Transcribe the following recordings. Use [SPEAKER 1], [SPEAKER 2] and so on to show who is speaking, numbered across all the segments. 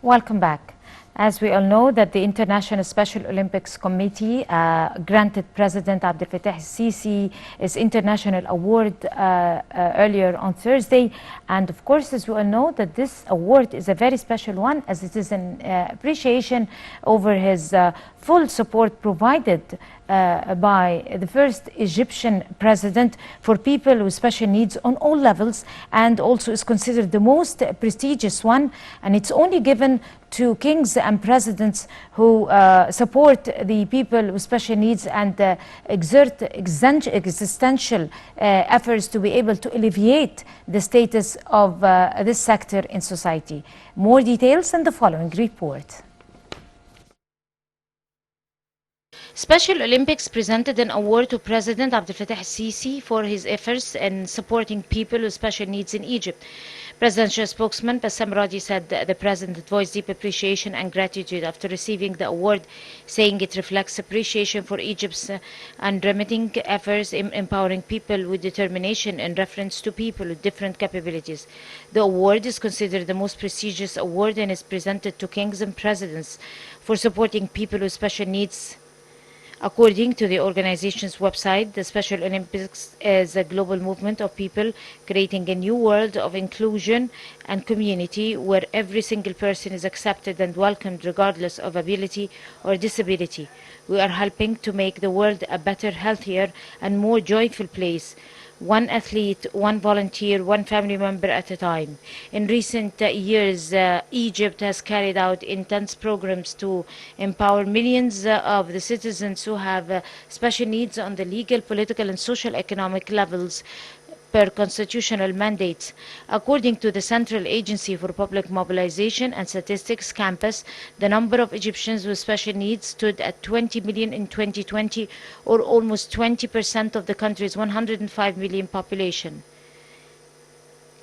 [SPEAKER 1] Welcome back. As we all know that the International Special Olympics Committee granted President Abdel Fattah el-Sisi his international award earlier on Thursday. And of course, as we all know that this award is a very special one, as it is an appreciation over his full support provided by the first Egyptian president for people with special needs on all levels, and also is considered the most prestigious one, and it's only given to kings and presidents who support the people with special needs and exert existential efforts to be able to alleviate the status of this sector in society. More details in the following report. Special Olympics presented an award to President Abdel Fattah el-Sisi for his efforts in supporting people with special needs in Egypt. Presidential spokesman Bassam Radi said the president voiced deep appreciation and gratitude after receiving the award, saying it reflects appreciation for Egypt's unremitting efforts in empowering people with determination in reference to people with different capabilities. The award is considered the most prestigious award and is presented to kings and presidents for supporting people with special needs. According to the organization's website, the Special Olympics is a global movement of people creating a new world of inclusion and community where every single person is accepted and welcomed regardless of ability or disability. We are helping to make the world a better, healthier, and more joyful place. One athlete, one volunteer, one family member at a time. In recent years, Egypt has carried out intense programs to empower millions of the citizens who have special needs on the legal, political, and social economic levels per constitutional mandates. According to the Central Agency for Public Mobilization and Statistics, Campus, the number of Egyptians with special needs stood at 20 million in 2020, or almost 20% of the country's 105 million population.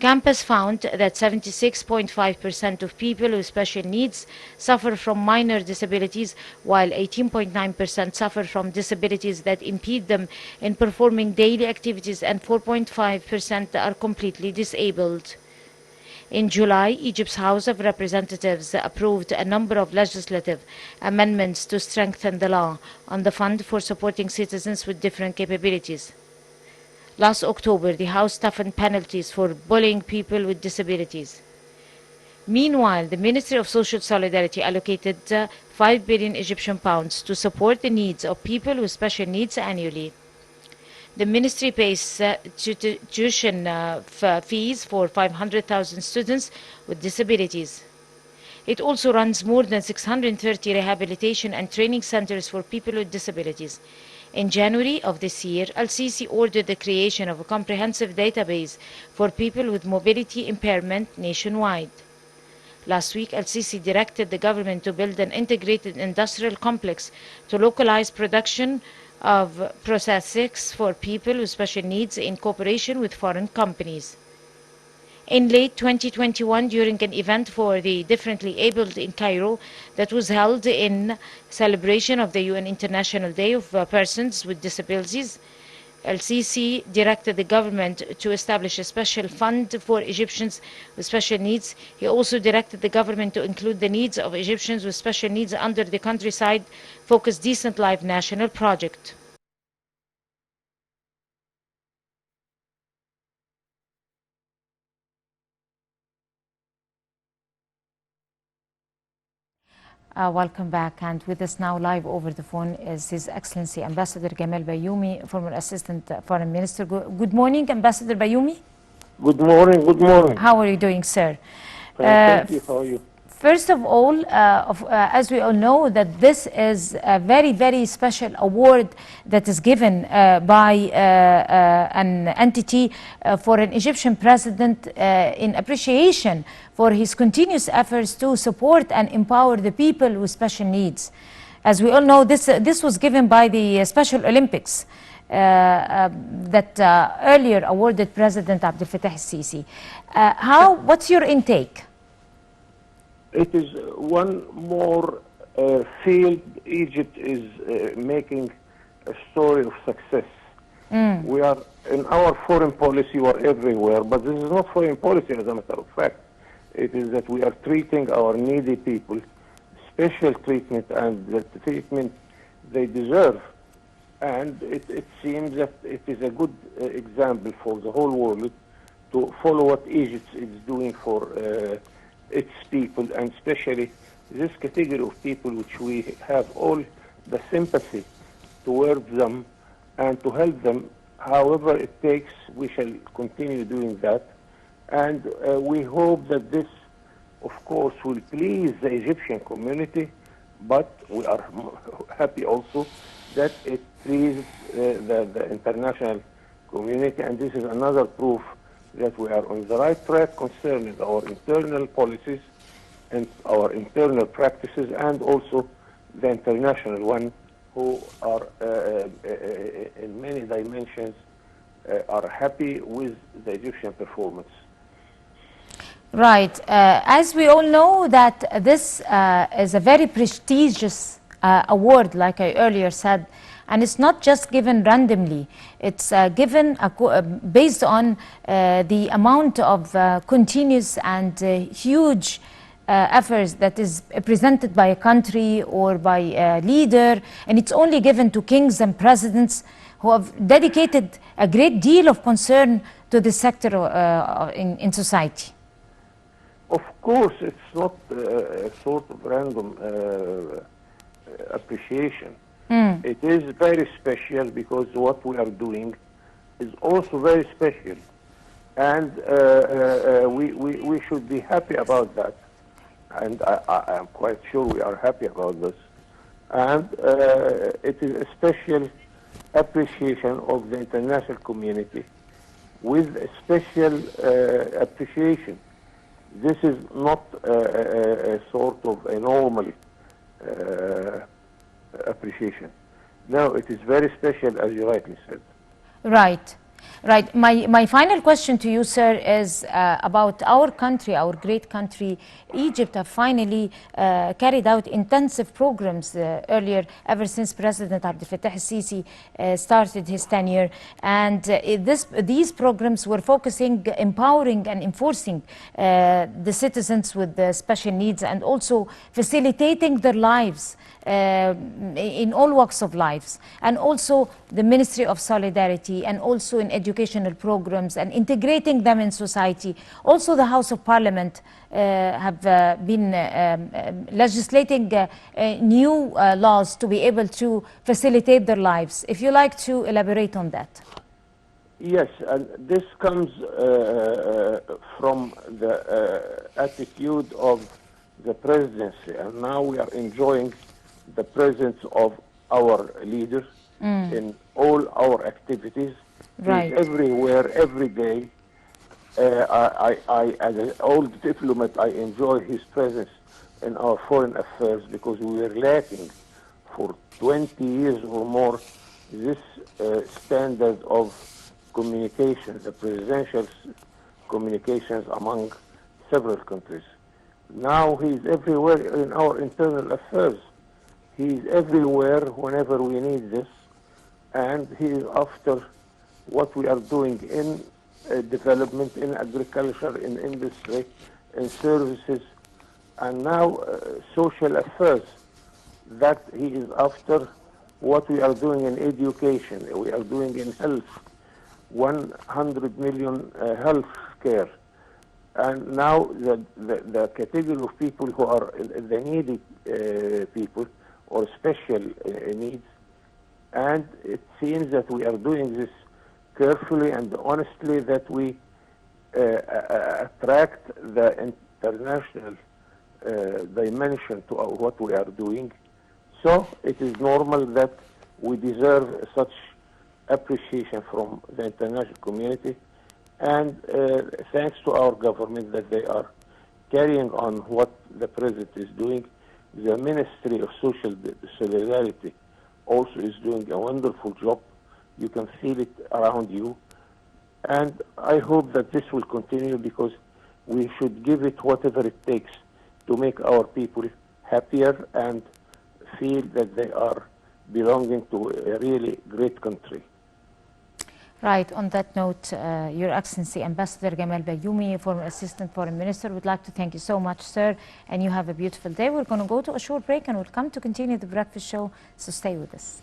[SPEAKER 1] Campus found that 76.5% of people with special needs suffer from minor disabilities, while 18.9% suffer from disabilities that impede them in performing daily activities, and 4.5% are completely disabled. In July, Egypt's House of Representatives approved a number of legislative amendments to strengthen the law on the fund for supporting citizens with different capabilities. Last October, the House toughened penalties for bullying people with disabilities. Meanwhile, the Ministry of Social Solidarity allocated 5 billion Egyptian pounds to support the needs of people with special needs annually. The ministry pays tuition fees for 500,000 students with disabilities. It also runs more than 630 rehabilitation and training centers for people with disabilities. In January of this year, el-Sisi ordered the creation of a comprehensive database for people with mobility impairment nationwide. Last week, el-Sisi directed the government to build an integrated industrial complex to localize production of prosthetics for people with special needs in cooperation with foreign companies. In late 2021, during an event for the differently abled in Cairo that was held in celebration of the UN International Day of Persons with Disabilities, el-Sisi directed the government to establish a special fund for Egyptians with special needs. He also directed the government to include the needs of Egyptians with special needs under the countryside-focused Decent Life National Project. Welcome back, and with us now live over the phone is His Excellency Ambassador Gamal Bayoumi, former Assistant Foreign Minister. Good morning, Ambassador Bayoumi.
[SPEAKER 2] Good morning, good morning.
[SPEAKER 1] How are you doing, sir?
[SPEAKER 2] Thank you, how are you?
[SPEAKER 1] First of all, as we all know, that this is a very, very special award that is given by an entity for an Egyptian president in appreciation for his continuous efforts to support and empower the people with special needs. As we all know, this was given by the Special Olympics that earlier awarded President Abdel Fattah el-Sisi. What's your intake?
[SPEAKER 2] It is one more field Egypt is making a story of success. We are, in our foreign policy, we are everywhere, but this is not foreign policy, as a matter of fact. It is that we are treating our needy people special treatment and the treatment they deserve. And it seems that it is a good example for the whole world to follow what Egypt is doing for its people, and especially this category of people which we have all the sympathy towards them and to help them however it takes. We shall continue doing that. And we hope that this, of course, will please the Egyptian community, but we are happy also that it pleases the international community. And this is another proof that we are on the right track concerning our internal policies and our internal practices, and also the international one, who are in many dimensions are happy with the Egyptian performance.
[SPEAKER 1] Right. As we all know that this is a very prestigious award, like I earlier said, and it's not just given randomly. It's given based on the amount of continuous and huge efforts that is presented by a country or by a leader, and it's only given to kings and presidents who have dedicated a great deal of concern to this sector in society.
[SPEAKER 2] Of course, it's not a sort of random appreciation. It is very special because what we are doing is also very special. And we should be happy about that. And I am quite sure we are happy about this. And it is a special appreciation of the international community with a special appreciation. This is not a sort of a normal appreciation. No, it is very special, as you rightly said.
[SPEAKER 1] Right. Right. My final question to you, sir, is about our country, our great country. Egypt have finally carried out intensive programs earlier, ever since President Abdel Fattah el-Sisi started his tenure. And these programs were focusing, empowering and enforcing the citizens with the special needs, and also facilitating their lives in all walks of lives, and also the Ministry of Solidarity, and also in educational programs and integrating them in society. Also the House of Parliament have been legislating new laws to be able to facilitate their lives. If you like to elaborate on that.
[SPEAKER 2] Yes, and this comes from the attitude of the presidency, and now we are enjoying the presence of our leaders in all our activities.
[SPEAKER 1] Right.
[SPEAKER 2] He's everywhere, every day. As an old diplomat, I enjoy his presence in our foreign affairs, because we were lacking for 20 years or more this standard of communication, the presidential communications among several countries. Now he's everywhere in our internal affairs. He's everywhere whenever we need this, and he is after what we are doing in development, in agriculture, in industry, in services, and now social affairs. That he is after what we are doing in education, we are doing in health, 100 million health care. And now the category of people who are the needy people or special needs, and it seems that we are doing this carefully and honestly, that we attract the international dimension to what we are doing. So it is normal that we deserve such appreciation from the international community, and thanks to our government that they are carrying on what the president is doing. The Ministry of Social Solidarity also is doing a wonderful job. You can feel it around you. And I hope that this will continue, because we should give it whatever it takes to make our people happier and feel that they are belonging to a really great country.
[SPEAKER 1] Right. On that note, Your Excellency Ambassador Gamal Bayoumi, former Assistant Foreign Minister, would like to thank you so much, sir, and you have a beautiful day. We're going to go to a short break and we'll come to continue the breakfast show, so stay with us.